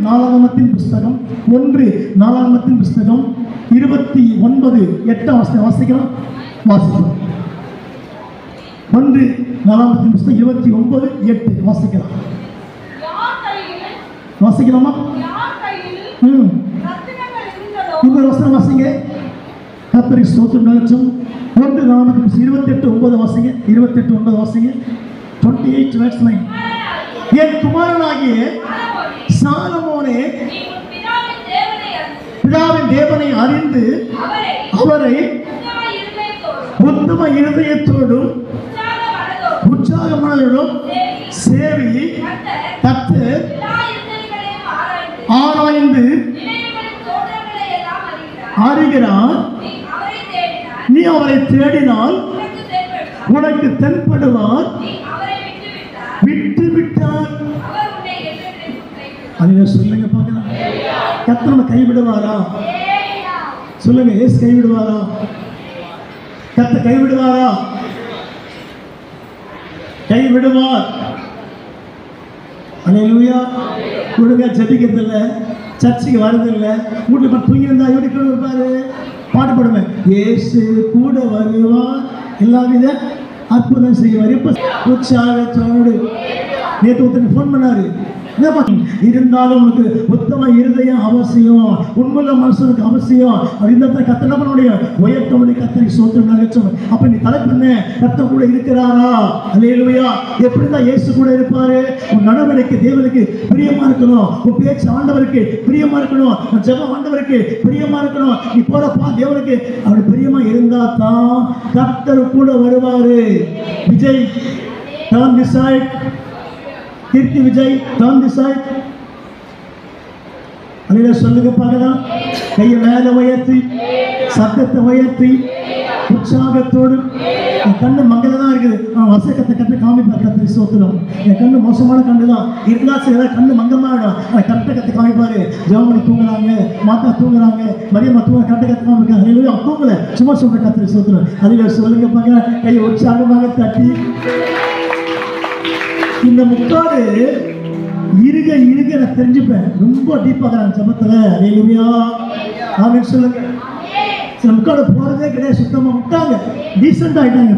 நாளாகமத்தின் புஸ்தகம் 1 நாளாகமத்தின் புஸ்தகம் 29:8 வாசிக்கலாம். 1 நாளாகமத்தின் புஸ்தகம் 29:8 வாசிக்கலாம். வாசிக்கலாமா? இன்னொரு வசனம் வாசிங்க. கர்த்தரை ஸ்தோத்திரம் நகற்றும். 1 நாளாகமத்தின் புஸ்தகம் 28:9 வாசிங்க. 28:9 வாசிங்க. 28:9. என் குமாரனாகிய சாலமோனே, பிதாவின் தேவனை அறிந்து அவரை உத்தம இருதயத்தோடும் உற்சாக மனதோடும் சேவி கர்த்தர் ஆராய்ந்து அறிகிறார். நீ அவரை தேடினால் உனக்கு தென்படுவார். விட்டு விட்டார். அதை சொல்லுங்க பார்க்கலாம். கர்த்தர் நம்ம கைவிடுவாரா? சொல்லுங்க. ஏசு கைவிடுவாரா? கர்த்தர் கைவிடுவாரா? கைவிடுவார். அல்லேலூயா. ஒழுங்கா ஜெபிக்கிறது இல்லை, சர்ச்சுக்கு வர்றதில்லை, வீட்டில் தூங்கி இருந்தா எப்படி இருப்பாரு? பாட்டு போடுவேன். ஏசு கூட வருவார், எல்லா வித அற்புதம் செய்வார். இப்ப உற்சாகத்தோடு நேற்று ஒருத்தர் ஃபோன் பண்ணாரு. இருந்தாலும் உனக்கு உத்தம இருதயம் அவசியம், உண்மையுள்ள மனுஷனுக்கு அவசியம். இந்த கத்தனுடைய உயர்த்தவனை கத்தனை சோத்திரம் நகற்றும். அப்ப நீ தலைப்பண்ண கத்த கூட இருக்கிறாரா? அல்லேலூயா. எப்படிதான் இயேசு கூட இருப்பாரு? உன் நடவடிக்கை தேவனுக்கு பிரியமா இருக்கணும், உன் பேச்சு ஆண்டவருக்கு பிரியமா இருக்கணும், உன் ஜெபம் ஆண்டவருக்கு பிரியமா இருக்கணும். நீ போறப்பா தேவனுக்கு அப்படி பிரியமா இருந்தா தான் கர்த்தர் கூட வருவாரு. Vijay turn this side. Keerthi Vijay turn this side. அல்லேலூயா. சொல்லுங்க பார்க்கலாம். கையை மேல உயர்த்தி, சத்தத்தை உயர்த்தி, உற்சாகத்தோடு. என் கண்ணு மங்களதான் இருக்குது. வசக்கத்தை கற்று காமிப்பார் கத்தை சோத்திரம். என் கண்ணு மோசமான கண்ணு தான் இருந்தா சரி, ஏதாவது கண்ணு மங்கமாயிடும். கரெக்டாக கற்று காமிப்பாரு. ஜெவமணி தூங்குறாங்க, மாத்தா தூங்குறாங்க, மரியம்மா தூங்க கரெக்டாக கற்று காமிப்பாங்க. அல்லேலூயா. தூங்கல, சும்மா சொல்ற கத்தை சோத்திரம். அல்லேலூயா. சொல்லுங்க பார்க்கலாம். கையை உற்சாகமாக தட்டி. இந்த முக்காடு இருக இருக நான் தெரிஞ்சுப்பேன். ரொம்ப டீப்பாக ஜபத்துல. அல்லேலூயா. ஆமென் சொல்லுங்க. சில முக்காடு போறதே கிடையாது. சுத்தமா விட்டாங்க, டீசெண்ட் ஆயிட்டாங்க.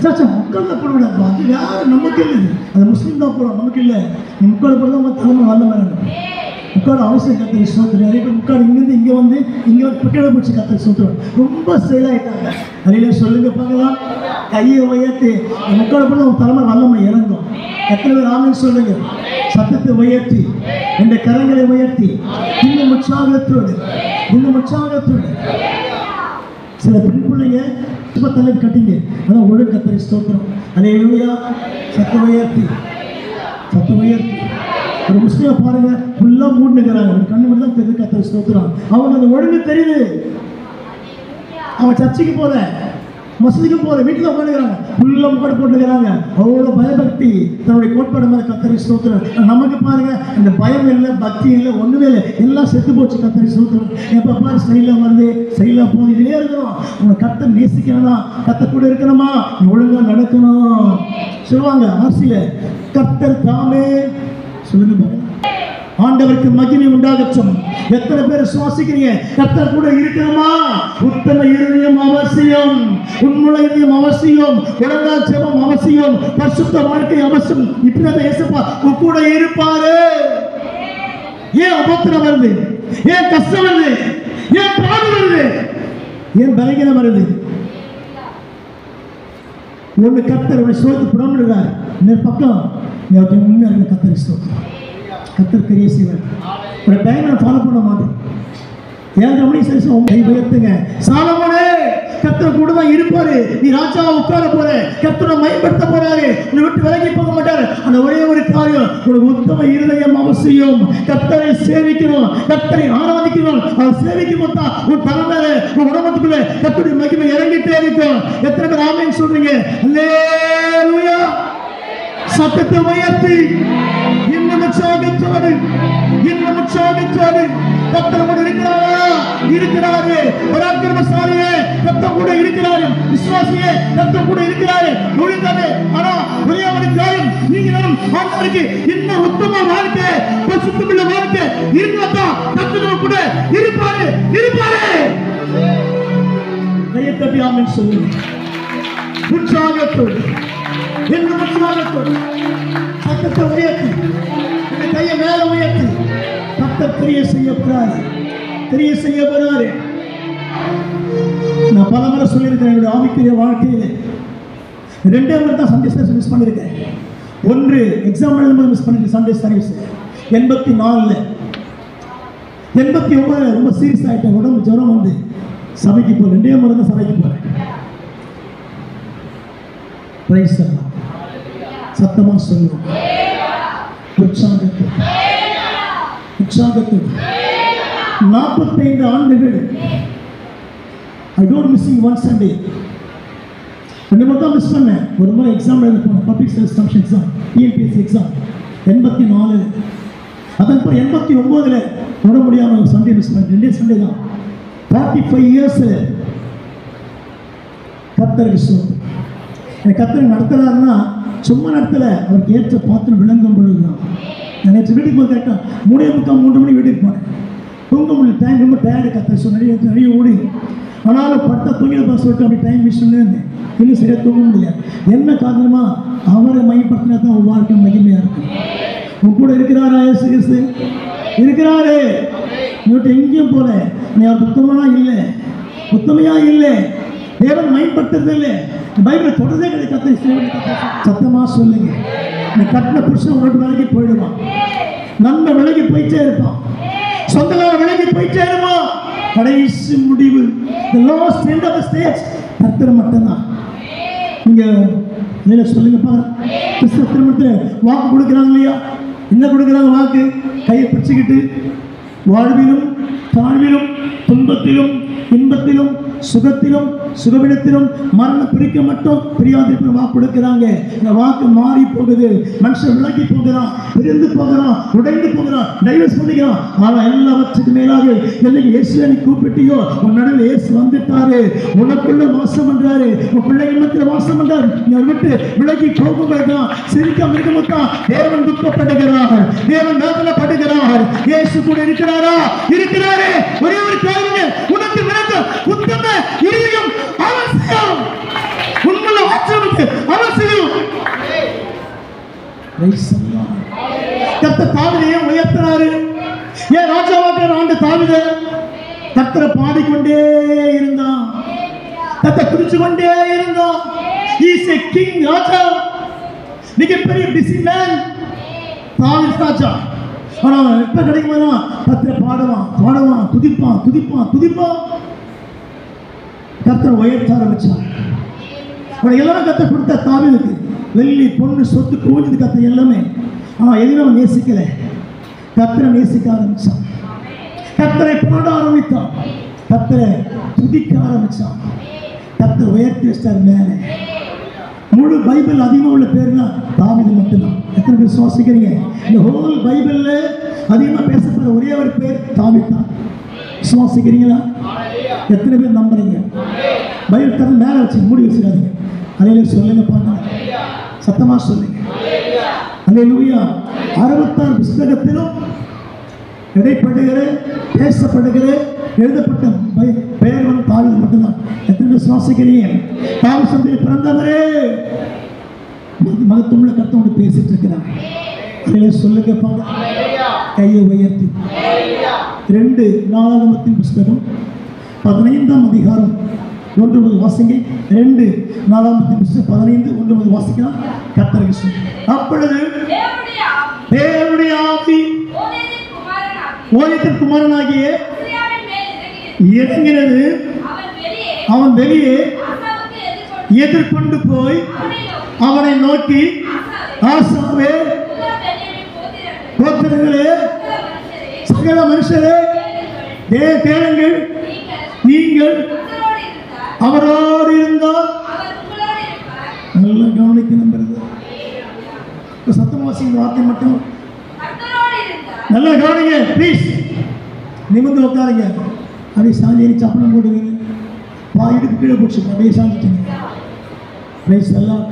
சாச்சா முக்கால போடக்கூடாது, அது யாரு நமக்கு இல்லை, அது முஸ்லீம் தான் போடும், நமக்கு இல்லை. நீ முக்காடு போடுறது உங்க தலைமை வல்ல மேடம். முக்காடு அவசியம் கத்திரி சோத்துரு. நிறைய பேர் முக்காடு இங்கிருந்து இங்கே வந்து குட்டியோட பிடிச்சி கத்திரி சோத்துரும். ரொம்ப செயலாயிட்டாங்க. அதில் சொல்லுங்க பார்க்கலாம். கையை உயர்த்தி முக்காடு போடுறது உங்க தலைமை வல்லமை இறங்கும். எத்தனை பேர் ஆமென் சொல்லுங்க. சத்தத்தை உயர்த்தி, இந்த கரங்களை உயர்த்தி, இன்னும் உற்சாகத்தோடு, இன்னும் உற்சாகத்தோடு. சில பெண் பிள்ளைங்க தலை கட்டிங்க, அதான் ஒழுங்கு கத்தரி ஸ்தோத்திரம். அல்லேலூயா. சத்தம் உயர்த்தி, சத்தம் உயர்த்தி. ஒரு முஸ்லீமை பாருங்க, ஃபுல்லா மூடுங்கிறாங்க, கண்ணு மட்டும் தான் தெரியுது கத்தரி ஸ்தோத்திரம். அவனுக்கு அந்த ஒழுங்கு தெரியுது. அவன் சர்ச்சைக்கு போற, மசூதிக்கு போற, வீட்டில் உட்காந்துக்கிறாங்க, ஃபுல்லா முக்காடு போட்டுக்கிறாங்க. அவ்வளோ பயபக்தி தன்னுடைய கோட்பாடு மேலே கத்தரி ஸ்தோத்திரம். நமக்கு பாருங்க, அந்த பயம் இல்லை, பக்தி இல்லை, ஒண்ணுமே இல்லை, எல்லாம் செத்து போச்சு. கத்தரி ஸ்தோத்திரம். எப்ப பாரு ஸ்டைலா வருது, ஸ்டைலா போகுது, இதுலயே இருக்கிறோம். உங்க கத்தை நேசிக்கணும்னா, கத்த கூட இருக்கணுமா, ஒழுங்கா நடக்கணும் சொல்லுவாங்க. ஆசில கர்த்தர் தாமே. சொல்லுங்க பாருங்க. ஆண்டவருக்கு மகிமை உண்டாகட்டும். எத்தனை பேர் சுவாசிக்கிறீங்க? கர்த்தர் கூட இருக்கணுமா? உத்தம இருதயம் அவசியம், உண்மையுள்ள இருதயம் அவசியம், ஒழுங்கா ஜெபம் அவசியம், பரிசுத்த வாழ்க்கை அவசியம். இப்படிதான் இயேசுப்பா கூட இருப்பாரு. ஏன் உபத்திரம் வருது? ஏன் கஷ்டம் வருது? ஏன் பாடு வருது? ஏன் பலகீனம் வருது? ஒன்று கர்த்தர் உன்னை சோதித்து புறம்புகிறார். இன்னொரு பக்கம் நீ அவருடைய உண்மையாக கர்த்தரை ஸ்தோத்திரம். கர்த்தர் பெரிய செய்வார். ஒரு டைம் நான் ஃபாலோ பண்ண மாட்டேன். 7 மணி சரி கை உயர்த்துங்க. சாலமோனே, கர்த்தர் கூட தான் இருப்பாரு. நீ ராஜாவை உட்கார போற, கர்த்தரை மேம்படுத்த போறாரு. உன்னை விட்டு விலகி போக மாட்டாரு. அந்த ஒரே ஒரு காரியம், ஒரு உத்தம இருதயம் அவசியம். கர்த்தரை சேவிக்கணும், கர்த்தரை ஆராதிக்கணும். அவர் சேவிக்கும் போது தான் உன் தலைமையில, உன் உடம்புக்குள்ள கர்த்தருடைய மகிமை இறங்கிட்டே இருக்கும். எத்தனை பேர் ஆமென் சொல்றீங்க? அல்லேலூயா. சத்தத்தை உயர்த்தி, இன்னும் உற்சாகத்தோடு, இன்னும் உற்சாகத்தோடு. கர்த்தர் கூட இருக்கிறாரா? இருக்கிறாரு. பராக்கிரமசாலியே கர்த்தர் கூட இருக்கிறாரு. விசுவாசியே கர்த்தர் கூட இருக்கிறாரு. ஒழுங்காவே ஆனா ஒரே ஒரு காரியம், நீங்களும் ஆண்டவருக்கு இன்னும் உத்தம வாழ்க்கை, பரிசுத்தமுள்ள வாழ்க்கை இருந்தா கர்த்தர் கூட இருப்பாரு. கையை தட்டி ஆமென் சொல்லுங்க. உற்சாகத்தோடு இன்னும் உற்சாகத்தோடு சத்தத்தை உயர்த்தி கையை மேல உயர்த்தி கர்த்தர் கிரியை செய்ய போறாரு. நான் பல முறை சொல்லியிருக்கிறேன், என்னுடைய ஆவிக்குரிய வாழ்க்கையில 2 முறை தான் சண்டே சர்வீஸ் மிஸ் பண்ணியிருக்கேன். ஒன்று எக்ஸாம் எழுதும்போது மிஸ் பண்ணிருக்கேன் சண்டே சர்வீஸ் 84. 89 ரொம்ப சீரியஸ் ஆகிட்டேன், உடம்பு ஜுரம் வந்து சபைக்கு போகிறேன். 2 முறை தான் சபைக்கு போகிறேன். சத்தமா சொல்லுவோம். உற்சாகத்தோடு 45 ஆண்டுகள் I don't missing one Sunday. 2 முறை தான் மிஸ் பண்ணேன். ஒரு முறை எக்ஸாம் எழுத போனேன், public service commission exam, TNPSC exam 84. அதன் பிறகு 89 போட முடியாமல் ஒரு சண்டே மிஸ் பண்ணேன். 2 சண்டே தான். 45 இயர்ஸ் கர்த்தருக்கு ஸ்தோத்திரம். கர்த்தர் நடத்துறாருன்னா சும்மா நடத்தல, அவருக்கு ஏற்ற பாத்திரம் விளங்கும் பொழுதுதான். நான் நேற்று வீட்டுக்கு போய் கேட்டேன், 3:45 3 மணி வீட்டுக்கு போனேன். தூங்க முடியல, டைம் ரொம்ப டயர்டு. கர்த்தர் நிறைய ஓடி, ஆனாலும் படுத்த தூங்கிட சொல்லிட்டு அப்படி டைம் மிஸ் இருந்தேன். இன்னும் சரியாக தூங்க முடியல. என்ன காரணமா? அவரை மையப்படுத்தினா தான் உன் வாழ்க்கை மகிமையாக இருக்கும். உன் கூட இருக்கிறாரா? இயேசு கிறிஸ்து இருக்கிறாரு. இவர்கிட்ட எங்கேயும் போல நீ அவர் உத்தமையா இல்லை. தேவன் மையப்படுத்துறது இல்லை. பைபிளை தொடர்ந்தே கிடையாது. சத்தமா சொல்லுங்க. நீ கட்டின புருஷன் உன்னோட விலகி போயிடுவான். நன்மை விலகி போயிட்டே இருப்பான். சொந்தக்கார விலகி போயிட்டே இருப்பான். கடைசி முடிவு கர்த்தர் மட்டும்தான். நீங்க சொல்லுங்கப்பா, கிறிஸ்தவ திருமணத்தில் வாக்கு கொடுக்குறாங்க இல்லையா? என்ன கொடுக்குறாங்க வாக்கு? கையை பிடிச்சிக்கிட்டு வாழ்விலும் தாழ்விலும் துன்பத்திலும் இன்பத்திலும் சுகத்திலும் சுகவிடத்திலும் மரணம் பிரிக்க மட்டும் பிரியாதிருப்ப வாக்கு கொடுக்கிறாங்க. இந்த வாக்கு மாறி போகுது. மனுஷன் விலகி போகிறான், பிரிந்து போகிறான், உடைந்து போகிறான், டைவர்ஸ் பண்ணிக்கிறான். ஆனால் எல்லாவற்றுக்கு மேலாக என்னைக்கு இயேசுவை நீ கூப்பிட்டியோ உன் நடுவில் இயேசு வந்துட்டாரு. உனக்குள்ள வாசம் பண்றாரு. உன் பிள்ளைகள் வாசம் பண்றாரு. நீ விட்டு விலகி போகும்போதுதான் சிரிக்காம இருக்கும்போதுதான் தேவன் துக்கப்படுகிறார், தேவன் வேதனைப்படுகிறார். இயேசு கூட இருக்கிறாரா? இருக்கிறாரே. ஒரே ஒரு காரியம், உனக்கு விளக்க உத்தம இருதயம் அவசியம். உண்மையில வாச்சனுக்கு அவசியம். கர்த்தர் தாவீதை உயர்த்தினாரு. ஏன் ராஜாவாக ஆண்டு தாவீது கர்த்தரை பாடிக்கொண்டே இருந்தான், கர்த்தரை குறிச்சு கொண்டே இருந்தான். He is a king, ராஜா, மிகப்பெரிய பிஸி மேன் தாவீது ராஜா. ஆனா எப்ப கிடைக்குமா கர்த்தரை பாடுவான், துதிப்பான். கர்த்தரை உயர்த்த ஆரம்பிச்சான். எல்லாரும் கர்த்தர் கொடுத்த தாவீதுக்கு வெள்ளி பொண்ணு சொத்து கூஞ்சது கர்த்தர் எல்லாமே. ஆனா எதுவும் அவன் நேசிக்கல. கர்த்தரை நேசிக்க ஆரம்பிச்சான். கர்த்தரை பாட ஆரம்பித்தான். கர்த்தரை துதிக்க ஆரம்பிச்சான். கர்த்தர் உயர்த்தி வச்சார் மேல. முழு பைபிள் அதிகமாக உள்ள பேர்னா தாவீது மட்டும்தான். எத்தனை பேர் விசுவாசிக்கிறீங்க? இந்த ஹோல் பைபிள்ல அதிகமாக பேசப்படுற ஒரே ஒரு பேர் தாவீது தான். விசுவாசிக்கிறீங்களா? எத்தனை பேர் நம்புறீங்க? பைபிள் தர மேலே வச்சு மூடி வச்சுக்காதீங்க. அலையில சொல்லுங்க, பாருங்க, சத்தமா சொல்லுங்க. அல்லேலூயா. 66 புஸ்தகத்திலும் இடைப்படுகிற பேசப்படுகிற எழுதப்பட்ட பெயர் வந்து தாவீது மட்டும்தான். எத்தனை பேர் விசுவாசிக்கிறீங்க? தாவீது சந்ததியில பிறந்தவரே மகத்துவமுள்ள கர்த்தரோடு பேசிட்டு இருக்கிறார். அலையில சொல்லுங்க, பாருங்க, கையை உயர்த்தி. 2 நாளாகமத்தின் புஸ்தகம் 15ஆம் அதிகாரம் 1 வாசிங்க. 2 நாளாகமத்தின் புஸ்தகம் 15:1 வாசிக்கலாம். கர்த்தருக்கு சொல்லு. அப்பொழுது தேவனுடைய ஆவி ஓயத்தின் குமாரனாகிய இறங்கினது. அவன் வெளியே எதிர்கொண்டு போய் அவனை நோக்கி, ஆசாவே, கோத்திரங்களே, சகல மனுஷரே, கேளுங்கள், நீங்கள் அவரோடு இருந்தால். நல்லா கவனிக்கணும். சத்தமாசிங்க வார்த்தை மட்டும் நல்லா கவனிங்க ப்ளீஸ். நிமிர்ந்து உட்காருங்க. அப்படியே சாஞ்சி சப்பனம் போடுவீங்க, பாயிடுக்கு கீழே போச்சு, அப்படியே சாஞ்சிட்டீங்க. பிரைஸ் எல்லாம்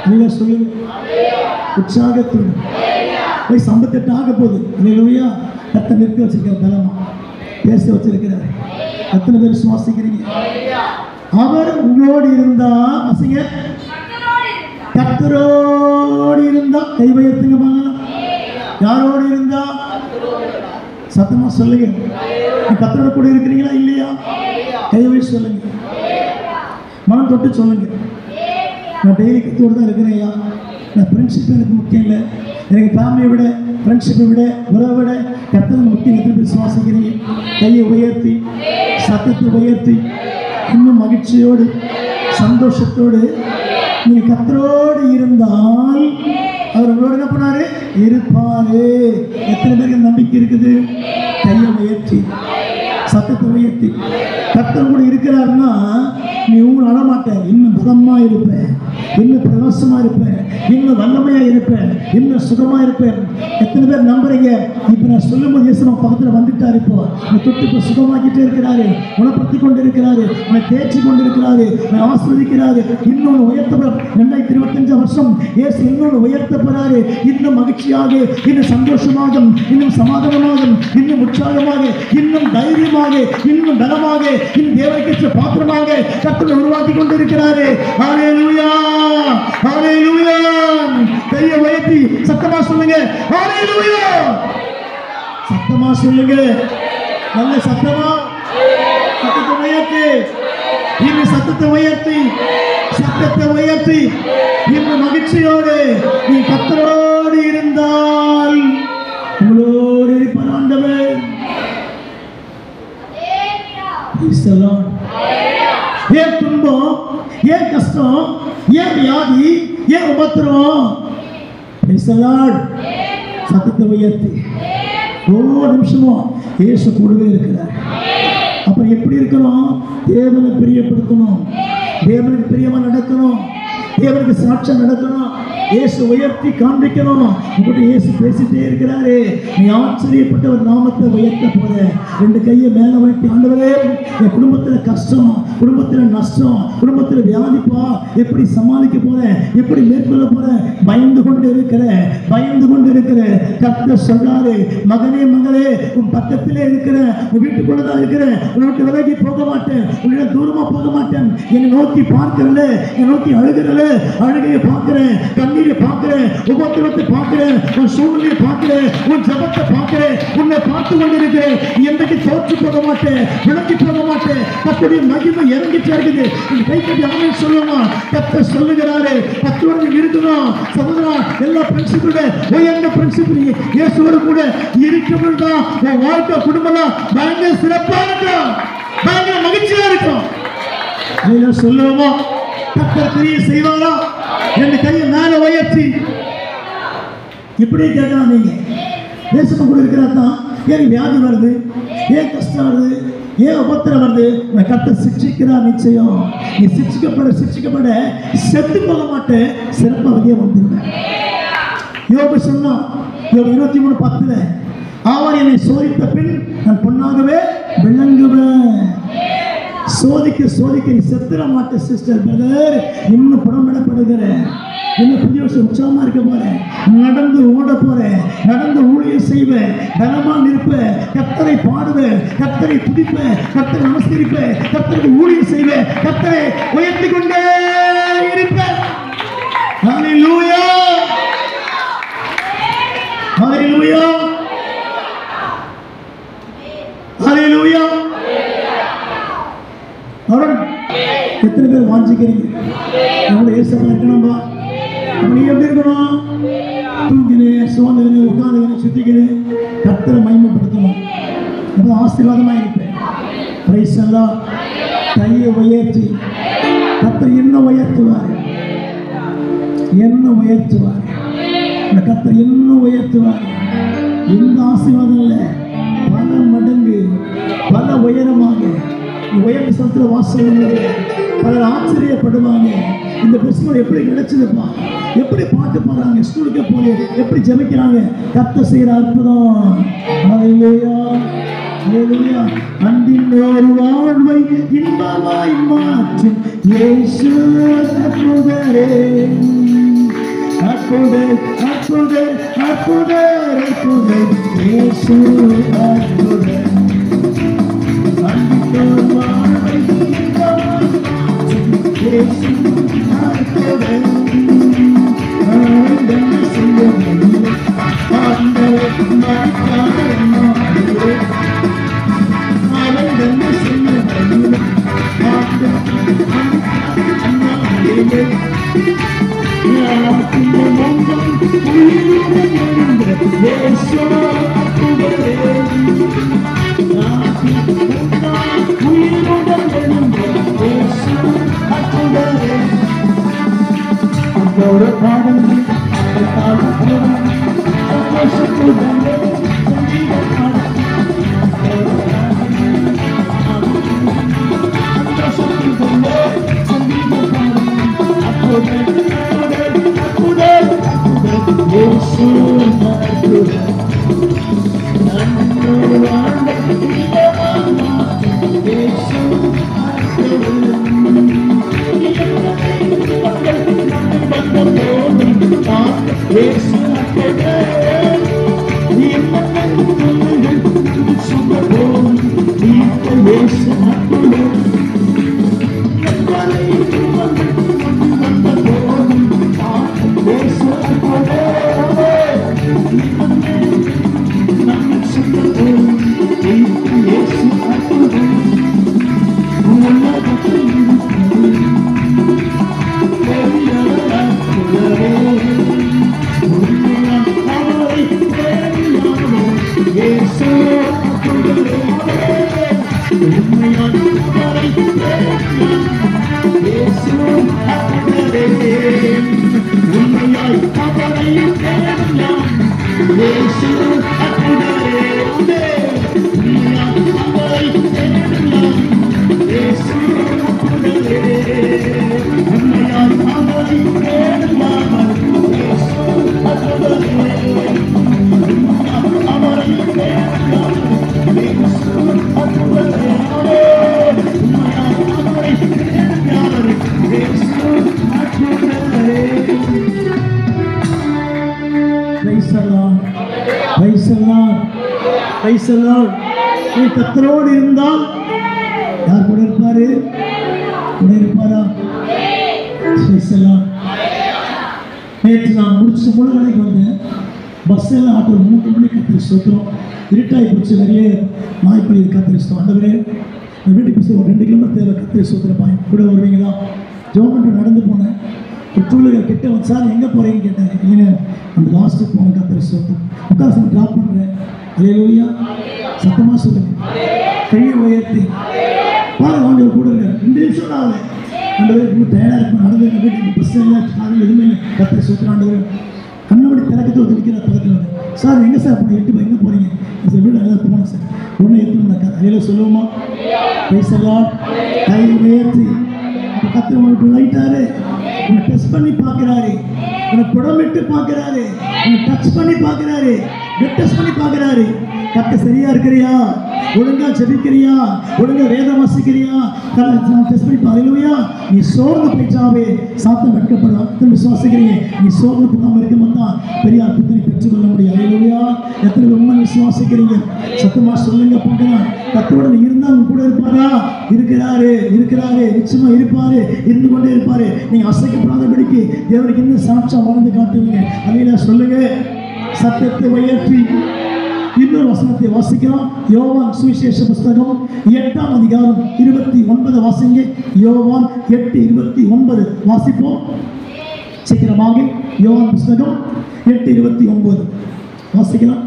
நல்லா சொல்லுங்க, உற்சாகத்தோடு. 58 ஆக போகுது. அல்லேலூயா. கர்த்தர் நிற்க வச்சிருக்கிற பலமா பேச வச்சிருக்கிறார். எத்தனை பேர் சுவாசிக்கிறீங்க? அவர் உங்களோடு இருந்தா அசிங்க, கர்த்தரோடு இருந்தா கை வைத்துங்க பார்க்கலாம். யாரோடு இருந்தா? சத்தமா சொல்லுங்க. கர்த்தரோட கூட இருக்கிறீங்களா இல்லையா? கை வைத்து சொல்லுங்க, மனம் தொட்டு சொல்லுங்க. நான் டெய்லி கத்தோடு தான் இருக்கிறேன் ஐயா. நான் ஃப்ரெண்ட்ஷிப் எனக்கு முக்கியம் இல்லை, எனக்கு ஃபேமிலியை விட ஃப்ரெண்ட்ஷிப்பை விட உறவை விட கர்த்தர் முக்கியம். எத்தனை பேர் சுவாசிக்கிறீங்க? கையை உயர்த்தி சத்தத்தை உயர்த்தி இன்னும் மகிழ்ச்சியோடு சந்தோஷத்தோடு நீங்கள் கர்த்தரோடு இருந்தால் அவர் உங்களோட என்ன பண்ணாரு? இருப்பாரு. எத்தனை பேருக்கு நம்பிக்கை இருக்குது? கையை உயர்த்தி சத்தத்தை உயர்த்தி கர்த்தர் கூட இருக்கிறாருன்னா நீ ஊர் அழமாட்டேன், இன்னும் பதமா இருப்பேன், இன்னும் பிரகாசமா இருப்பேன், இன்னும் வல்லமையா இருப்பேன், இன்னும் சுகமா இருப்பேன். எத்தனை பேர் நம்புறீங்க? இப்ப நான் சொல்லும்போது இயேசு நம்ம பக்கத்துல வந்துட்டாரு. இப்போ உன்னை தொட்டு இப்போ சுகமாக்கிட்டே இருக்கிறாரு, குணப்படுத்தி கொண்டு இருக்கிறாரு, உன்னை தேய்ச்சி கொண்டு இருக்கிறாரு, உன்னை ஆஸ்வதிக்கிறாரு. இன்னொன்று உயர்த்தப்பட 2025 வருஷம் இயேசு இன்னொன்று உயர்த்தப்படுறாரு. இன்னும் மகிழ்ச்சியாக, இன்னும் சந்தோஷமாக, இன்னும் சமாதானமாக, இன்னும் உற்சாகமாக, இன்னும் தைரியமாக, இன்னும் பலமாக, இன்னும் தேவனுக்கு பாத்திரமாக கர்த்தர் உருவாக்கி கொண்டிருக்கிறாரு. ஹல்லேலூயா, ஹல்லேலூயா. கையை உயர்த்தி சத்தமா சொல்லுங்க, ஹல்லேலூயா. சத்தமா சொல்லுங்க, நல்ல சத்தமா. சத்தத்தை உயர்த்தி, இன்னும் சத்தத்தை உயர்த்தி, சத்தத்தை உயர்த்தி, இன்னும் மகிழ்ச்சியோடு நீ கர்த்தரோடு இருந்தால் உங்களோடு இருப்பார் ஆண்டவர். ஏன் துன்பம், ஏன் கஷ்டம், ஏன் வியாதி, ஏன் உபத்திரம்? சத்தத்தை உயர்த்தி ஒவ்வொரு நிமிஷமும் இயேசு கூடவே இருக்கிறார். அப்புறம் எப்படி இருக்கணும்? தேவனை பிரியப்படுத்தணும், தேவனுக்கு பிரியமா நடக்கணும், தேவனுக்கு சாட்சியம் நடக்கணும், இயேசு உயர்த்தி காண்பிக்கணும். உங்கள்கிட்ட இயேசு பேசிட்டே இருக்கிறாரு. நீ ஆச்சரியப்பட்ட ஒரு நாமத்தை உயர்த்த போற. 2 கையை மேல வைத்து, ஆண்டவரே என் குடும்பத்துல கஷ்டம், குடும்பத்துல நஷ்டம், குடும்பத்துல வியாதிப்பா, எப்படி சமாளிக்க போறேன், எப்படி மேற்கொள்ள போறேன், பயந்து கொண்டு இருக்கிற, பயந்து கொண்டு இருக்கிற. கர்த்தர் சொல்றாரு, மகனே மகளே, உன் பக்கத்திலே இருக்கிற, உன் வீட்டுக்குள்ளதான் இருக்கிற, உன் வீட்டு விலகி போக மாட்டேன், உன்னிடம் தூரமா போக மாட்டேன். என்னை நோக்கி பார்க்கிறல, என்னை நோக்கி அழுகிறல, அழுகையை பார்க்கிறேன், கண்ணீரை பார்க்கிறேன், உபத்திரத்தை பார்க்கிறேன், உன் சூழ்நிலையை பார்க்கிறேன், உன் ஜபத்தை பார்க்கிறேன், உன்னை பார்த்து கொண்டிருக்கிறேன். என்றைக்கு தோற்று போக மாட்டேன், விலகி போக மாட்டேன். கர்த்தருடைய மகிமை இறங்கிட்டு இருக்குது. கை கட்டி ஆமென் சொல்லுமா? கர்த்தர் சொல்லுகிறாரு, கர்த்தரோடு இருக்கணும். சகோதரா, எல்லா பிரின்சிபிளோட உயர்ந்த பிரின்சிபிள் இயேசுவோடு கூட இருக்கணும் தான் உன் வாழ்க்கை, குடும்பம் பயங்கர சிறப்பா இருக்கும், பயங்கர மகிழ்ச்சியா இருக்கும். சொல்லுவோமா? கர்த்தர் கிரியை செய்வாரா? 2 கையை மேல உயர்த்தி இப்படியே கேட்கலாம். நீங்க தேசம் கூட இருக்கிறாதான். ஏன் வியாதி வருது, ஏன் கஷ்டம் வருது, ஏன் உபத்திரம் வருது? கர்த்தர் சிக்ஷிக்கிறார். நிச்சயம் நீ சிக்ஷிக்கப்பட செத்து போக மாட்டேன், சிறப்பா வெளியே வந்துருவேன். யோபு சொன்னா, யோபு 23:10, அவர் என்னை சோதித்த பின் நான் பொன்னாகவே விளங்குவேன். சோதிக்க சோதிக்க நீ செத்துற மாட்டேன் சிஸ்டர், பிரதர். இன்னும் புறமிடப்படுகிற, இன்னும் புதிய வருஷம் உற்சாகமா இருக்க போறேன், நடந்து ஓட போறேன், நடந்து ஊழியம் செய்வேன், பலமா நிற்பேன், கர்த்தரை பாடுவேன், கர்த்தரை துதிப்பேன், கர்த்தரை நமஸ்கரிப்பேன், கர்த்தருக்கு ஊழியம் செய்வேன், கர்த்தரை உயர்த்தி கொண்டே இருப்பேன். ஹல்லேலூயா, ஹல்லேலூயா, ஹல்லேலூயா. எத்தனை பேர் வாஞ்சிக்கிறீங்க? நம்மளோட ஏசப்பா இருக்கணும்பா. அப்படி எப்படி இருக்கணும்? தூங்கினேன், சோதனை, உட்காந்துக்கிறேன், சுத்திக்கிறேன், கர்த்தரை மகிமைப்படுத்தணும். அப்போ ஆசீர்வாதமாக இருப்பேன். பிரைஸ் எல்லாம் கையை உயர்த்தி கர்த்தர் என்ன உயர்த்துவார், என்ன உயர்த்துவார், இந்த கர்த்தர் என்ன உயர்த்துவார். எந்த ஆசீர்வாதம் இல்லை, பல மடங்கு, பல உயரமாக உயர்ந்த சத்துல வாசல் பலர் ஆச்சரியப்படுவாங்க. இந்த பெஸ்ட் எப்படி கிடைச்சதுப்பா, எப்படி பாட்டு பாடுறாங்க, ஸ்கூலுக்கு போய் எப்படி ஜெபிக்கிறாங்க, கர்த்தர் செய்கிற அற்புதம். ஹல்லேலூயா, ஹalleluya. அன்பின் ஒரு வாழ்வை இன்பமாய் மாற்றும் இயேசு அற்புதரே. அற்புதர் அற்புதர் அற்புதர் அற்புதர் இயேசு அற்புதர். அன்பின் ஒரு வாழ்வை இன்பமாய் மாற்றும் இயேசு அற்புதர். கர்த்தரோடு இருந்தால் யார் கூட இருப்பாரு? கூட இருப்பாரா? நேற்று நான் முடிச்சு முழுவதைக்கு வந்தேன். பஸ் எல்லாம் ஆட்டோ 3 மணிக்கு கத்திரி சோத்துறோம். இருட்டாகி போச்சு. நிறைய நாய்ப்பள்ளி கத்திரி சோம். ஆண்டவரே வீட்டுக்கு போய் ஒரு 2 கிலோமீட்டர் தேவை கத்திரி சோத்துறப்பா, கூட வருவீங்களா? ஜோமெண்ட் நடந்து போனேன். ஒரு டூலர் கிட்ட வந்து, சார் எங்கே போகிறீங்கன்னு கேட்டேன். இல்லைங்க அந்த லாஸ்ட்டுக்கு போனேன் கத்திரி சோத்து. உட்காந்து ட்ராப் பண்ணுறேன். அல்லேலூயா. சத்தமாக சொல்லுங்க, கையை உயர்த்தி பாருங்க. ஆண்டு கூட இருக்க 2 நிமிஷம் தான் ஆகுது. ஆண்டவரே ரொம்ப டயர்டாக இருப்பேன். நடந்து எங்கள் வீட்டுக்கு பஸ் எல்லாம் காலையில் எதுவுமே கத்திரி சோத்துறேன். ஆண்டவரே கண்ணபடி திறக்கத்தை வந்து நிற்கிற பக்கத்தில் வந்து, சார் எங்கே சார் அப்படி எட்டு எங்கே போகிறீங்க? சார் வீடு அங்கே போனேன் சார். ஒன்றும் எட்டு அதில் சொல்லுவோமா? பேசலாம். கை உயர்த்தி கத்திரி உங்களுக்கு லைட்டாரு. உன்னை டெஸ்ட் பண்ணி பார்க்குறாரு. உன்னை புடமிட்டு பார்க்குறாரு. உன்னை டச் பண்ணி பார்க்குறாரு. டெஸ்ட் பண்ணி பார்க்குறாரு. கத்த சரியா இருக்கிறியா? ஒழுங்கா ஜெபிக்கிறியா? ஒழுங்கா வேதம் வாசிக்கிறியா? டெஸ்ட் பண்ணி பாருங்க. நீ சோர்ந்து போயிட்டாவே சாத்தம் வெட்கப்படலாம். விசுவாசிக்கிறீங்க, நீ சோர்ந்து போகாமல் இருக்கும்போது பெரிய அற்புதத்தை பெற்றுக்கொள்ள முடியும். அல்லேலூயா. எத்தனை உண்மை விசுவாசிக்கிறீங்க? சத்தமா சொல்லுங்க. பார்க்கலாம். கத்தோட இருந்தா உங்க கூட இருப்பாரா? இருக்கிறாரு, இருக்கிறாரு. நிச்சயமா இருப்பாரு, இருந்து கொண்டே இருப்பாரு. நீங்க அசைக்கப்படாதபடிக்கு தேவனுக்கு இன்னும் சாட்சியா வாழ்ந்து காட்டுவீங்க. அல்லேலூயா சொல்லுங்க. சத்தத்தை உயர்த்தி இன்னொரு வசனத்தை வாசிக்கலாம். யோவான் சுவிசேஷ புஸ்தகம் 8ஆம் அதிகாரம் 29 வாசிங்க. யோவான் 8:29 வாசிப்போம் சீக்கிரமாக. யோவான் புஸ்தகம் 8:29 வாசிக்கலாம்.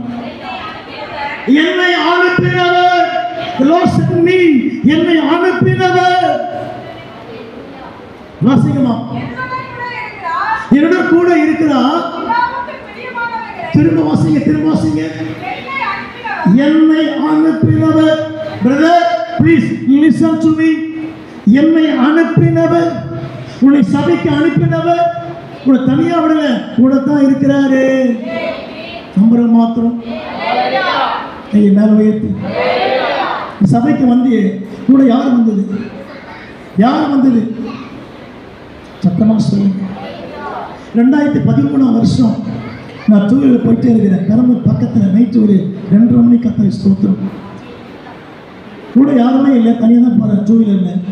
என்னை அனுப்பினவர், என்னை அனுப்பினவர் வாசிக்கமா, என்னோட கூட இருக்கிறார். திரும்ப வாசிங்க, திரும்ப வாசிங்க. என்னை அனுப்பினவர். Brother please listen to me. என்னை அனுப்பினவர், உன்னை சபைக்கு அனுப்பினவர் உன்னை தனியா விடல, கூட தான் இருக்கிறாரு. நம்புற மாத்திரம் கையை மேல உயர்த்தி சபைக்கு வந்து கூட யார் வந்தது? யார் வந்தது? சத்தமாக சொல்லுங்க. 2013ஆம் வருஷம் நான் டூவீலர் போயிட்டே இருக்கிறேன். பெரம்பூர் பக்கத்தில் நைட்டு ஒரு 2:30 மணிக்கு கர்த்தரை ஸ்தோத்திரம். கூட யாருமே இல்லை, தனியாக தான் போகிறேன் டூவீலரில்.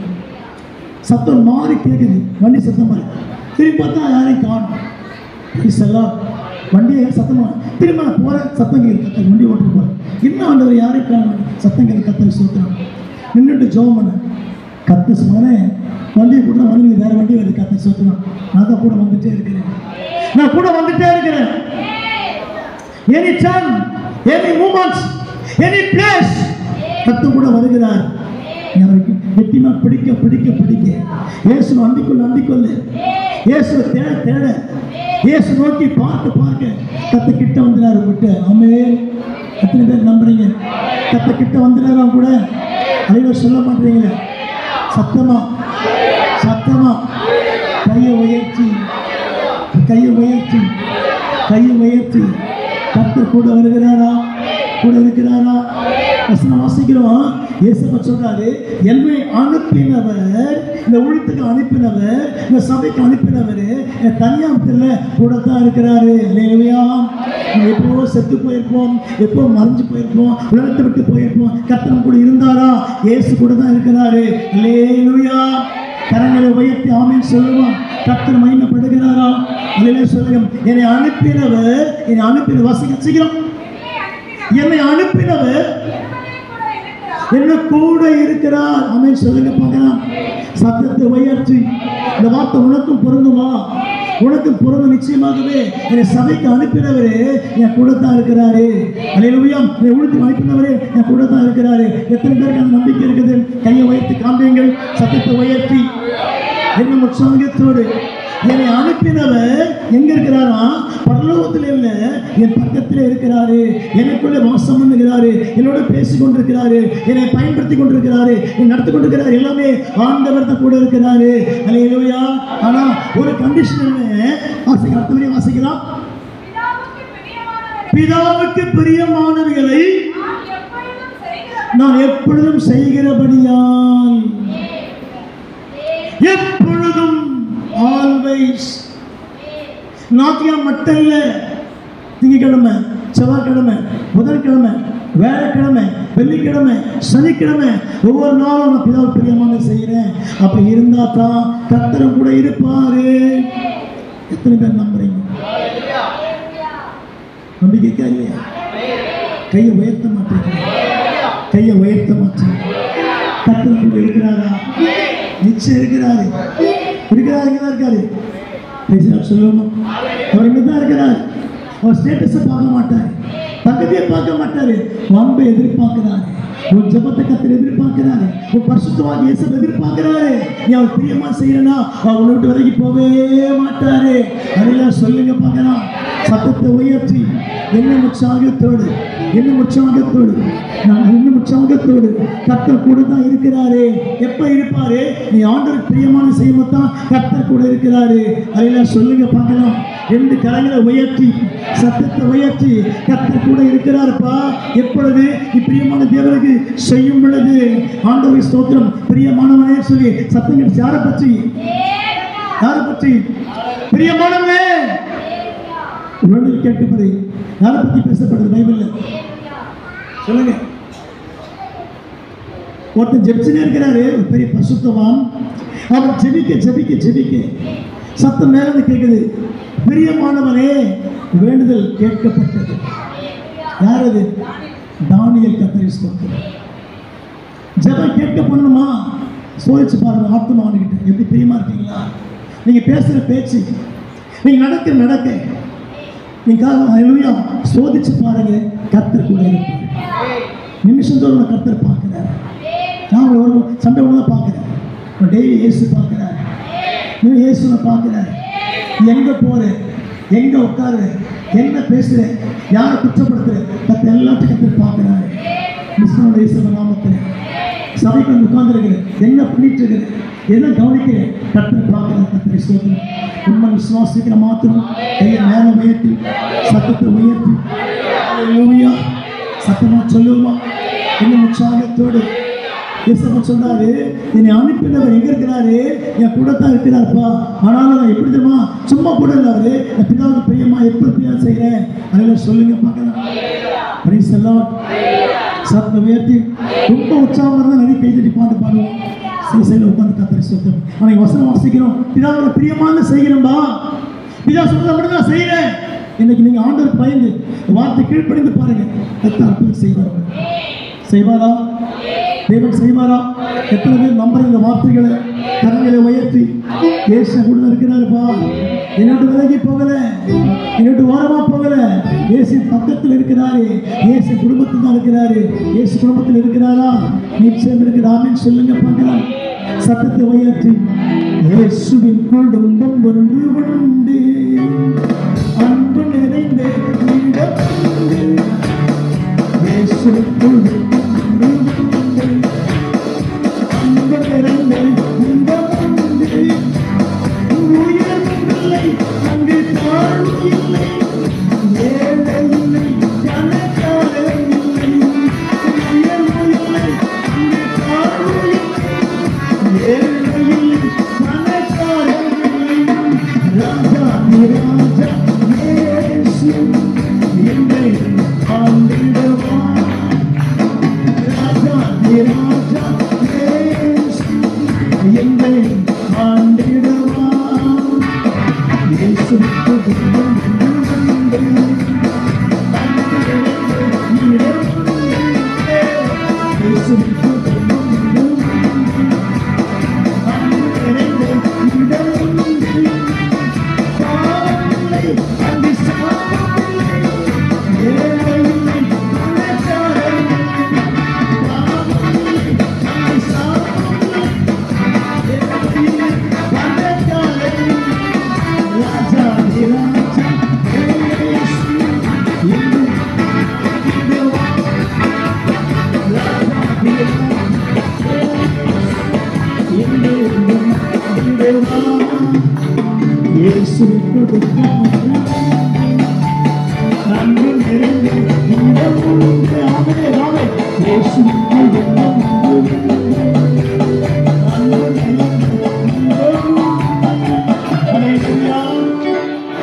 சத்தம் மாறி கேட்குது, வண்டி சத்தம் மாதிரி. திரும்பி பார்த்தா யாரையும் காணும். செல்லாம் வண்டியை சத்தமாக திரும்ப நான் போகிறேன், சத்தம் கேட்குது. கத்தர் வண்டி ஓட்டு போகிறேன். இன்னும் ஆண்டவர் யாரையும் காணும். சத்தம் கேட்குது. கத்தரை ஸ்தோத்திரம். நின்றுட்டு ஜெபம் பண்ணேன். கத்த சொன்னேன், வண்டியை கூட வந்து வேறு வண்டி வருது. கத்த ஸ்தோத்திரம். நான் தான் கூட வந்துட்டே இருக்கிறேன். நான் கூட வந்துட்டே இருக்கிறேன். Any time, any moments, any place கத்த கூட வருகிறார். வெட்டினா பிடிக்க பிடிக்க பிடிக்க இயேசு அண்டிக்கொள்ள இயேசு தேட தேட இயேசு நோக்கி பார்க்க பார்க்க கத்த கிட்ட வந்துறாரு. விட்டு ஆமென். எத்தனை பேர் நம்புறீங்க? கத்த கிட்ட வந்துறாரு கூட. அதையோ சொல்ல மாட்டீங்களே. சத்தமா சத்தமா கையை உயர்த்தி கையை உயர்த்தி கையை உயர்த்தி கர்த்தர் கூட வருகிறாரா? கூட இருக்கிறாரா? வசனம் வாசிக்கிறோம். இயேசு சொல்றாரு, என்னை அனுப்பினவர், இந்த ஊழியத்துக்கு அனுப்பினவர், இந்த சபைக்கு அனுப்பினவர் தனியாமத்தில் கூட தான் இருக்கிறாரு. அல்லேலூயா. எப்போ செத்து போயிருப்போம், எப்போ மறைஞ்சு போயிருப்போம், உலகத்தை விட்டு போயிருப்போம். கர்த்தர் கூட இருந்தாரா? இயேசு கூட தான் இருக்கிறாரு. அல்லேலூயா. கரங்களை உயர்த்தி ஆமென் சொல்லுவோம். கர்த்தர் மகிமைப்படுகிறாரா? அல்லேலூயா சொல்லுங்க. என்னை அனுப்பினவர், என்னை அனுப்பின வாசிக்க சீக்கிரம். என்னை அனுப்பினவர் என்ன கூட இருக்கிறார். ஆமென் சொல்லுங்க பார்க்கலாம். சத்தத்தை உயர்த்தி இந்த வார்த்தை உனக்கும் பொருந்துமா? உனக்கும் பொருந்தும். நிச்சயமாகவே என்னை சபைக்கு அனுப்பினவரே என் கூட தான் இருக்கிறாரு. அல்லேலூயா. என்னை ஊழியத்துக்கு அனுப்பினவரே என் கூட தான் இருக்கிறாரு. எத்தனை பேருக்கு அந்த நம்பிக்கை இருக்குது? கையை உயர்த்தி காண்பீங்கள். சத்தத்தை உயர்த்தி என்ன உற்சாகத்தோடு. என்னை அனுப்பினவர் எங்க இருக்கிறாரா? பரலோகத்தில் இல்லை, என் பக்கத்தில் இருக்கிறாரு. எனக்குள்ள வாசம் பண்ணுகிறாரு, என்னோட பேசிக் கொண்டிருக்கிறாரு, என்னை பயன்படுத்தி கொண்டிருக்கிறாரு, என்னை நடத்தி கொண்டிருக்கிறாரு. எல்லாமே ஆண்டவர் தான் கூட இருக்கிறாரு. அல்லேலூயா. ஆனா ஒரு கண்டிஷன் என்ன? வாசிக்கலாம், வாசிக்கலாம். பிதாவுக்கு பிரியமானவைகளை நான் எப்பொழுதும் செய்கிறபடியால், எப்பொழுதும், ஆல்வேஸ். நாத்தியம் மட்டும் இல்லை. திங்கட்கிழமை, செவ்வாய்க்கிழமை, புதன்கிழமை, வேலைக்கிழமை, வெள்ளிக்கிழமை, சனிக்கிழமை, ஒவ்வொரு நாளும் நான் பிதாவு பிரியமாக செய்கிறேன். அப்படி இருந்தா தான் கர்த்தர் கூட இருப்பாரு. எத்தனை பேர் நம்புறீங்க? நம்பிக்கைக்கா இல்லையா? கையை உயர்த்த மாட்டேங்க. கையை உயர்த்த மாட்டேங்க. கர்த்தர் கூட இருக்கிறாரா? நிச்சயம் இருக்கிறாரு. இருக்காரு. சொல்லணும். அவர் இங்கதான் இருக்கிறார். அவர் ஸ்டேட்டஸை பார்க்க மாட்டார், பக்கத்தையே பார்க்க மாட்டாரு. அன்பை எதிர்பார்க்கிறாரு. உன் ஜெபத்தை கர்த்தர் எதிர்பார்க்கிறாரு. உன் பரிசுத்தவான் இயேசு எதிர்பார்க்கிறாரு. நீ அவர் பிரியமா செய்யறனா அவர் உன்னை விட்டு விலகி போகவே மாட்டாரு. அதெல்லாம் சொல்லுங்க பார்க்கலாம். சத்தத்தை உயர்த்தி இன்னும் உற்சாகத்தோடு, இன்னும் உற்சாகத்தோடு, நான் இன்னும் உற்சாகத்தோடு கர்த்தர் கூட தான் இருக்கிறாரு. எப்ப இருப்பாரு? நீ ஆண்டவருக்கு பிரியமான செய்யும்போது தான் கர்த்தர் கூட இருக்கிறாரு. அதெல்லாம் சொல்லுங்க பார்க்கலாம். 2 கரங்களை உயர்த்தி, சத்தத்தை உயர்த்தி கர்த்தர் கூட இருக்கிறாருப்பா. எப்பொழுது? நீ பிரியமான தேவனுக்கு செய்யும் பொழுது. ஆண்டவருக்கு ஸ்தோத்திரம். பிரியமானவனே சொல்லி சத்தம் கேட்டு. யாரை பற்றி? யாரை பற்றி? பிரியமானவனே. கேட்கப்படுது. யாரை பற்றி பேசப்படுது பைபிள்ல? சொல்லுங்க. ஒருத்தர் ஜெபிச்சுனே இருக்கிறாரு, பெரிய பரிசுத்தவான். அவர் ஜெபிக்க ஜெபிக்க ஜெபிக்க சத்தம் மேல கேட்குது. பிரியமானவனே, வேண்டுதல் கேட்கப்பட்டது. யார் அது? தானியேல். கர்த்தரை ஸ்தோத்திரம். ஜெபம் கேட்க பண்ணணுமா? சோதிச்சு பாருங்க. ஆத்மாவன்கிட்ட எப்படி பிரியமா இருக்கீங்களா? நீங்க பேசுற பேச்சு, நீங்க நடக்கிற நடக்க, நீங்க சோதிச்சு பாருங்க. கர்த்தர் கூட இருப்பார். நிமிஷத்தோடு கர்த்தர் பார்க்கிறார். நான் ஒரு சண்டை ஒன்று தான் பார்க்கிறேன். டெய்லி இயேசு பார்க்கிறார். இயேசுவை பார்க்கிறார். எங்க போற, எங்க உட்காரு, என்ன பேசுற, யாரை குற்றப்படுத்துற, கர்த்தர் எல்லாத்தையும் கர்த்தர் பார்க்கிறாரு. கிறிஸ்துவோட இயேசு நாமத்தில் சபைக்கு வந்து உட்கார்ந்துருக்கிறேன். என்ன பண்ணிட்டு இருக்கிறேன், என்ன கவனிக்கிறேன், கர்த்தர் பார்க்கிறார். கர்த்தரை ஸ்தோத்திரம். உண்மை விசுவாசிக்கிற மாத்திரம் கையை மேல உயர்த்தி, சத்தத்தை உயர்த்தி, சத்தமா சொல்லுவோமா? இன்னும் உற்சாகம் உற்சாகத்தோடு இயேசு சொன்னாரு, என்னை அனுப்பினவர் எங்க இருக்கிறாரு? என் கூட தான் இருக்கிறார்ப்பா. ஆனாலும் நான் எப்படி தெரியுமா, சும்மா கூட இல்லாரு, என் பிதாவுக்கு பிரியமா எப்படி செய்யறேன் அதெல்லாம் சொல்லுங்க பார்க்கலாம். Praise the Lord. சத்தம் உயர்த்தி ரொம்ப உற்சாகமா இருந்தா நிறைய கைதட்டி பாட்டு பாடுவோம். சில உட்கார்ந்து கத்தரை சொத்தம். ஆனால் வசனம் வாசிக்கிறோம், பிதாவோட பிரியமான செய்கிறோம்பா, பிதா சொல்றதை மட்டும் தான் செய்யறேன். இன்னைக்கு நீங்க ஆண்டவர் பயந்து வார்த்தை கீழ்ப்படிந்து பாருங்க, கர்த்தர் அற்புதம் செய்வார். செய்வாரா? தேவன் செய்வாரா? எத்தனை பேர் நம்புற இந்த வார்த்தைகளை கரங்களை உயர்த்தி இயேசு கூட இருக்கிறாருப்பா, என்னோட விலகி போகல, என்னோட ஓரமா போகல, இயேசு பக்கத்தில் இருக்கிறாரு, இயேசு குடும்பத்தில் தான் இருக்கிறாரு. இயேசு குடும்பத்தில் இருக்கிறாரா? நிச்சயம் இருக்கிறாமின்னு சொல்லுங்க பார்க்கலாம். சத்தத்தை உயர்த்தி இயேசுவின் குடும்பம் ஒன்று உண்டு, அன்பு நிறைந்த இடம் உண்டு. இயேசுவின் குடும்பம் அன்பு நிறைந்த இடம் உண்டு. உயர்வும் இல்லை, அங்கு தாழ்வும் இல்லை, ஏழை இல்லை, பணக்காரன் இல்லை. உயர்வும் இல்லை, அங்கு தாழ்வும் இல்லை, ஏழை இல்லை, பணக்காரன் இல்லை. ராஜா ராஜா இயேசு என்னை ஆண்டிடுவார். ராஜா ராஜா இயேசு என்னை ஆண்டிடுவார். இயேசு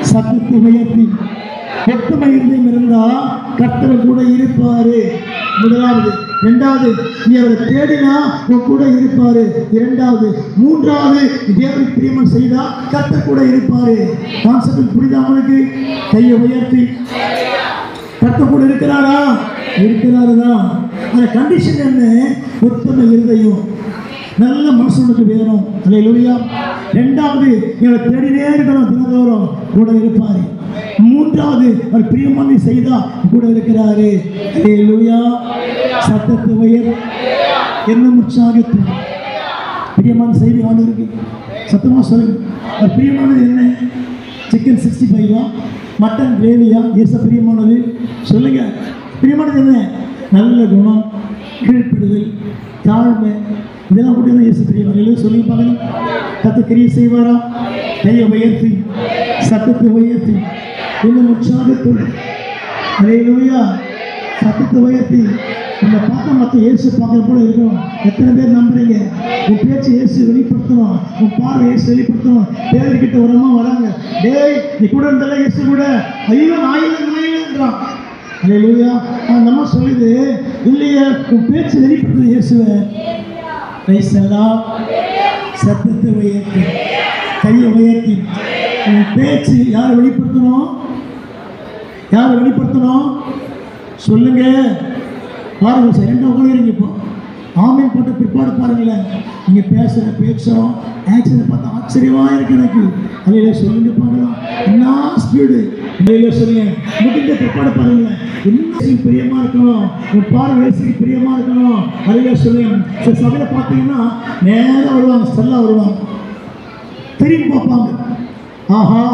சத்தத்தை உயர்த்தி ஒற்றுமை இருந்தம் இருந்தா கர்த்தர் கூட இருப்பாரு. முதலாவது. இரண்டாவது, நீ அவரை தேடினா உன் கூட இருப்பாரு. இரண்டாவது. மூன்றாவது, தேவனுக்கு பிரியமா செய்தா கர்த்தர் கூட இருப்பாரு. கான்செப்ட் புரியுதா உங்களுக்கு? கையை உயர்த்தி கர்த்தர் கூட இருக்கிறாரா? இருக்கிறாருதான். அந்த கண்டிஷன் என்ன? ஒற்றுமை இருதயம், நல்ல மனுஷனுக்கு வேணும். அல்லேலூயா. இரண்டாவது, இவரை தேடினே இருக்கணும், தினந்தோறும் கூட இருப்பாரு. மூன்றாவது, அவர் பிரியமான செய்தா கூட இருக்கிறாரு. அல்லேலூயா. சத்தத்தை உயர் என்ன உற்சாகத்தில் பிரியமான செய்தி ஆண்டவருக்கு சத்தமா சொல்லுங்க. அவர் பிரியமானது என்ன? சிக்கன் 65 மட்டன் கிரேவியா? ஏச பிரியமானது சொல்லுங்க. பிரியமானது என்ன? நல்ல குணம், கீழ்ப்படுதல், தாழ்மை, இதெல்லாம் கூட தான் இயேசு பிரியமான சொல்லி பார்க்கணும். கர்த்தர் கிரியை செய்வாரா? கையை உயர்த்தி சத்தத்தை உயர்த்தி இன்னும் உற்சாகத்தோடு அல்லேலூயா. சத்தத்தை உயர்த்தி இந்த பார்க்க மற்ற இயேசு பார்க்குற போல இருக்கணும். எத்தனை பேர் நம்புறீங்க? உன் பேச்சு இயேசு வெளிப்படுத்தணும், உன் பார்வை இயேசு வெளிப்படுத்தணும். பேர்கிட்ட உரமா வராங்க, டேய் நீ கூட இருந்தால இயேசு கூட, ஐயோ நான் இல்லைன்றான். அல்லேலூயா. நம்ம சொல்லுது இல்லையே, உன் பேச்சு வெளிப்படுத்துது இயேசுவை. சத்தத்தை உயர்த்தி கையை உயர்த்தி உன் பேச்சு யாரை வெளிப்படுத்தணும்? யாரை வெளிப்படுத்தணும் சொல்லுங்க. பாருங்க சார், என்ன உட்காந்துறீங்க இப்போ? ஆமை போட்ட பிற்பாடு பாருங்களேன், நீங்கள் பேசுகிற பேச்சும் ஆக்சிடென்ட் பார்த்தா ஆச்சரியமாக இருக்கு எனக்கு. அதையில சொல்லுங்க பாருலாம், என்ன ஸ்பீடு அதையில சொல்லுங்க. முடிஞ்ச பிற்பாடு பாருங்களேன், என்ன பிரியமாக இருக்கணும், உன் பார்வை வயசுக்கு பிரியமாக இருக்கணும். அதையில சொல்லுங்க. சில சபையில் பார்த்தீங்கன்னா நேராக வருவாங்க, ஸ்டெல்லாக வருவாங்க, திரும்பி பார்ப்பாங்க. ஆஹா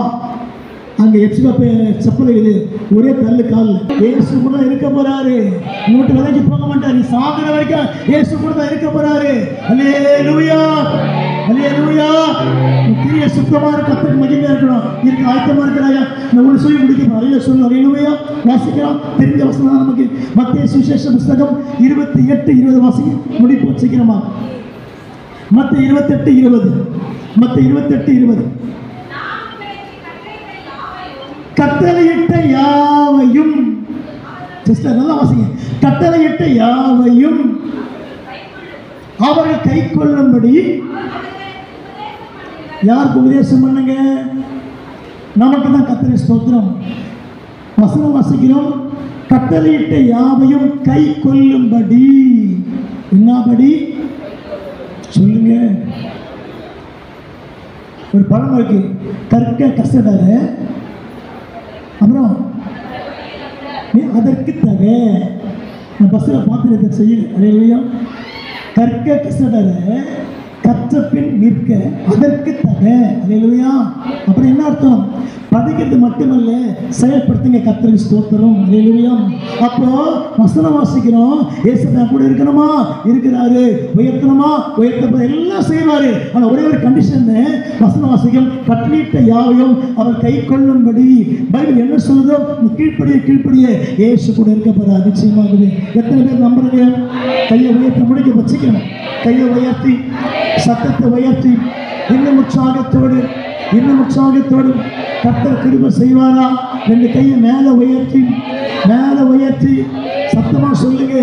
அங்கே எக்ஸ்ட்ரா செப்பல் இது ஒரே தள்ளு காலில் ஏசு கூட இருக்க போறாரு. நோட்டு விலைக்கு போக மாட்டார், நீ சாகுற வரைக்கும் ஏசு கூட தான் இருக்க போறாரு. அல்லேலூயா, அல்லேலூயா. இருதய சுத்தமா கர்த்தருக்கு மகிமையா இருக்கணும். இருக்க ஆயத்தமா இருக்கிறாயா? இந்த ஒன்று சொல்லி முடிக்கணும். அறையில சொல்லு. அறையிலுமையா வாசிக்கலாம். தெரிஞ்ச வசனம் நமக்கு மத்தேயு சுவிசேஷ புஸ்தகம் 28:20 வாசிக்க முடிப்போம் சீக்கிரமா. மத்தேயு 28:20. மத்தேயு 28:20. கட்டளையிட்ட யாவையும் சிஸ்டர் நல்லா வாசிங்க. கட்டளையிட்ட யாவையும் அவர்கள் கை கொள்ளும்படி யாருக்கு உபதேசம் பண்ணுங்க? நமக்கு தான். கர்த்தருக்கு ஸ்தோத்திரம். வசனம் வாசிக்கிறோம். கட்டளையிட்ட யாவையும் கை கொள்ளும்படி. என்னபடி சொல்லுங்க? ஒரு பழம் இருக்கு, கற்க கசடற, அப்புறம் அதற்கு தக. நான் பஸ்ஸில் பார்த்துட்டு செய்யல. அலையா கற்க கசடற கற்ற பின் நிற்க அதற்கு தக. அலையா அப்புறம் என்ன அர்த்தம்? படிக்கிறது மட்டுமல்ல, செயல்படுத்துங்க. கர்த்தருக்கு ஸ்தோத்திரம். அலையா அப்போ வசனம் வாசிக்கிறோம். ஏசப்பா கூட இருக்கணுமா? இருக்கிறாரு. உயர்த்தணுமா? உயர்த்த எல்லாம் செய்வாரு. ஆனால் ஒரே ஒரு கண்டிஷன், வசனம் வாசிக்கும். கட்டளையிட்ட யாவையும் அவர் கை கொள்ளும்படி. பைபிள் என்ன சொல்லுதோ கீழ்ப்படிய ஏசு கூட இருக்க போறார் நிச்சயமாகவே. எத்தனை பேர் நம்புறீங்க? கையை உயர்த்தி முடிக்க வச்சுக்கணும். கையை உயர்த்தி, சத்தத்தை உயர்த்தி, இன்னும் உற்சாகத்தோடு கர்த்தர் கிருபை செய்வாரா? ரெண்டு கையை மேலே உயர்த்தி சத்தமா சொல்லுங்க.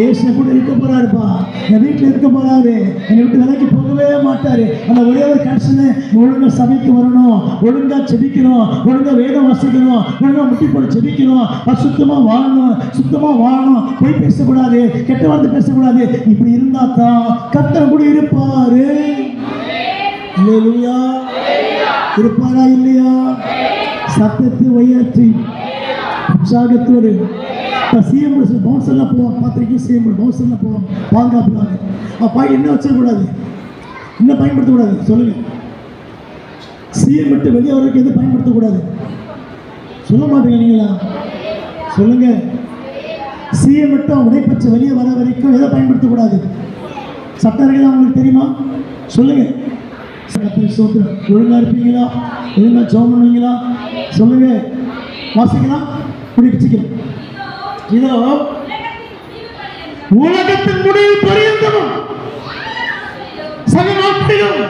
ஏசு கூட இருக்க போறாருப்பா. என் வீட்டில் இருக்க போறாரு. என்னை விட்டு விலைக்கு போகவே மாட்டாரு. அந்த ஒரே ஒரு கண்டிஷனு, ஒழுங்கா சபைக்கு வரணும், ஒழுங்கா செபிக்கணும், ஒழுங்கா வேதம் வாசிக்கணும், ஒழுங்கா முட்டி போட செபிக்கணும், சுத்தமா வாழணும், போய் பேசக்கூடாது, கெட்ட வார்த்தை பேசக்கூடாது. இப்படி இருந்தா தான் கர்த்தர் கூட இருப்பாரு. அல்லேலூயா. இருப்பாரா இல்லையா? சத்தத்தை உயர்த்தி உற்சாகத்தோடு. சிஎம் பவுன்ஸ் எல்லாம் போவாங்க, பார்த்துருக்கீங்க. சிஎம் பவுன்ஸ் எல்லாம் போவாங்க, பாதுகாப்புவாங்க. அப்பா என்ன வச்சிடக்கூடாது, இன்னும் பயன்படுத்தக்கூடாது. சொல்லுங்க, சிஎம் விட்டு வெளியே வரைக்கும் எதுவும் பயன்படுத்தக்கூடாது. சொல்ல மாட்டேங்க நீங்களா? சொல்லுங்க. சிஎம் விட்டு உடைப்பச்சு வெளியே வர வரைக்கும் எதை பயன்படுத்தக்கூடாது? சட்டம் இருக்குதா உங்களுக்கு தெரியுமா? சொல்லுங்க. ஒழுங்கா இருப்பீங்களா? ஒழுங்கா ஜெபம் பண்ணுவீங்களா? சொல்லுங்க. வாசிக்கலாம். குடிச்சிக்கலாம். இதோ உலகத்தின் முடிவு பரியந்தமும் சகலத்திலும்.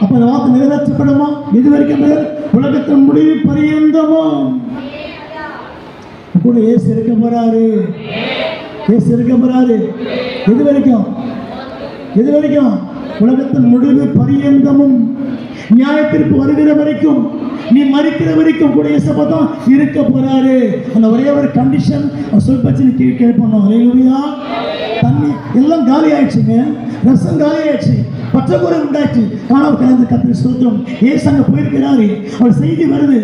அப்ப அந்த வார்த்தை நிறைவேற்றப்படுமா? எது வரைக்கும்? உலகத்தின் முடிவு பரியந்தமும் கூட ஏசு இருக்க போறாரு. எது வரைக்கும்? உலகத்தின் முடிவு பரியந்தமும். நியாயத்திற்கு வருகிற வரைக்கும், நீ மறிக்கிற வரைக்கும் கூட இயேசப்பா தான் இருக்க போறாரு. அந்த ஒரே ஒரு கண்டிஷன் சொல்பச்சு நீ கேட்கணும். அல்லேலூயா. தண்ணி எல்லாம் காலி ஆயிடுச்சுங்க, ரசம் காலி ஆயிடுச்சு, பற்றாக்குறை உண்டாச்சு. ஆனால் கலந்து கர்த்தருக்கு ஸ்தோத்திரம். ஏசு அங்கே போயிருக்கிறாரு. அவர் செய்தி வருது,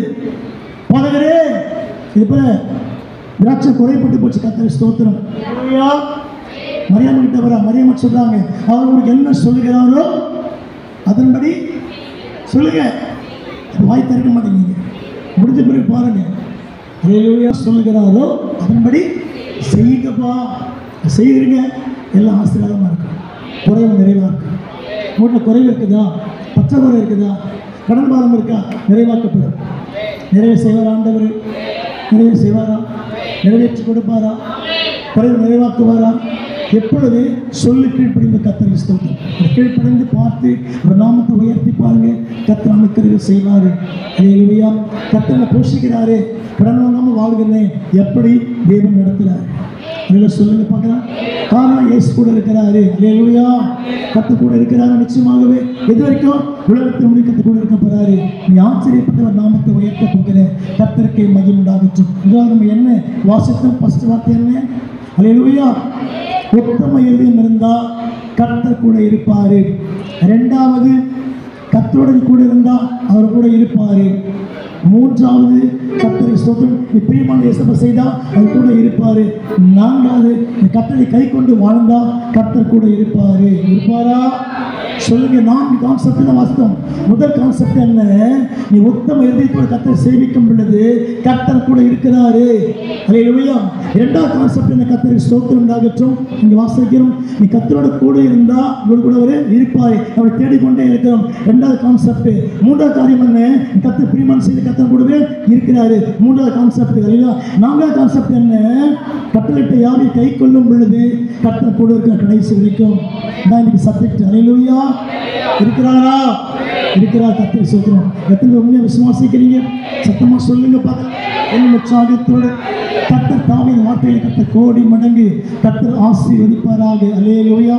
போதகரே இது போல திராட்சை குறைப்பட்டு போச்சு. கர்த்தருக்கு ஸ்தோத்திரம். அல்லேலூயா. மரியாதை கிட்ட வர மரியாதை சொல்றாங்க, அவர் உங்களுக்கு என்ன சொல்லுகிறாரோ அதன்படி சொல்லுங்க. வாய் திறக்க மாட்டேங்க. முடிஞ்ச பிறகு பாருங்க. அல்லேலூயா. சொல்லுகிறாரோ அதன்படி செய்யுங்கப்பா. செய்யுங்க. எல்லாம் ஆசீர்வாதமாக இருக்கும். குறைவு நிறைவாக இருக்கும். வீட்டில் குறைவு இருக்குதா? பற்றாக்குறை இருக்குதா? கடன் பாரம் இருக்கா? நிறைவாக்கப்படும். நிறைவு செய்வாரா ஆண்டவர்? நிறைவு செய்வாரா? நிறைவேற்றி கொடுப்பாரா? குறைவு நிறைவாக்குவாரா? எப்பொழுது? சொல்லு கீழ்ப்படிந்து கர்த்தருக்கு ஸ்தோத்திரம். கீழ்ப்படிந்து பார்த்து ஒரு நாமத்தை உயர்த்தி பாருங்க. கர்த்தர் நமக்கு செய்வாரு. அல்லேலூயா. கர்த்தரை போஷிக்கிறாரு. கடன் வாங்காமல் வாழ்கிறேன். எப்படி தேவன் நடத்துறாரு? அதில் சொல்லுங்க பார்க்கலாம். காரணம் இயேசு கூட இருக்கிறாரு. அல்லேலூயா. கர்த்தர் கூட இருக்கிறாரு. நிச்சயமாகவே எது வரைக்கும்? உலகத்தில் முடி கர்த்தர் கூட இருக்க போறாரு. நீ ஆச்சரியப்பட்ட ஒரு நாமத்தை உயர்த்த போகிற கர்த்தருக்கு மகிமை உண்டாகட்டும். உதாரணம் என்ன வாசித்தோம்? ஃபர்ஸ்ட் வார்த்தை என்ன? அல்லேலூயா. உத்தம இருதயம் இருந்தா கர்த்தர் கூட இருப்பாரு. இரண்டாவது, கர்த்தருடன் கூட இருந்தா அவர் கூட இருப்பாரு. மூன்றாவது, கர்த்தரை ஸ்தோத்திரம், நீ பிரியமான இயேசுவை செய்தா அவர் கூட இருப்பாரு. நான்காவது, கர்த்தரை கை கொண்டு வாழ்ந்தா கர்த்தர் கூட இருப்பாரு. இருப்பாரா? சொல்லுங்க. 4 கான்செப்ட் தான் வாஸ்தவம். முதல் கான்செப்ட் என்ன? நீ உத்தம இதயத்தோட கர்த்தரை சேவிக்கும் பொழுது கர்த்தர் கூட இருக்கிறாரு. அல்லேலூயா. இரண்டாவது கான்செப்ட் என்ன? கர்த்தருக்கு ஸ்தோத்திரம் உண்டாகட்டும். இங்க வாசிக்கிறோம், நீ கர்த்தரோட கூட இருந்தா உங்களோட கூட அவர் இருப்பார், அவரை தேடிக்கொண்டே இருக்கிறோம். இரண்டாவது கான்செப்ட். மூன்றாவது காரியம் என்ன? நீ கர்த்தர் பிரியமான செய்து கர்த்தர் கூடவே இருக்கிறாரு. மூன்றாவது கான்செப்ட். அல்லேலூயா. நான்காவது கான்செப்ட் என்ன? கட்டளையிட்ட யாரை கை கொள்ளும் பொழுது கர்த்தர் கூட இருக்கிற கடைசி வரைக்கும். தான் இன்னைக்கு சப்ஜெக்ட். அல்லேலூயா. இருக்கிறாரா? இருக்கிறார். கர்த்தர் ஸ்தோத்திரம். எத்தனை உண்மையை விசுவாசிக்கிறீங்க? சத்தமா சொல்லுங்க பார்க்கலாம். என்ன உற்சாகத்தோடு கர்த்தர் தாவின் வார்த்தையில் கர்த்தர் கோடி மடங்கு கர்த்தர் ஆசீர்வதிப்பாராக. அல்லேலூயா.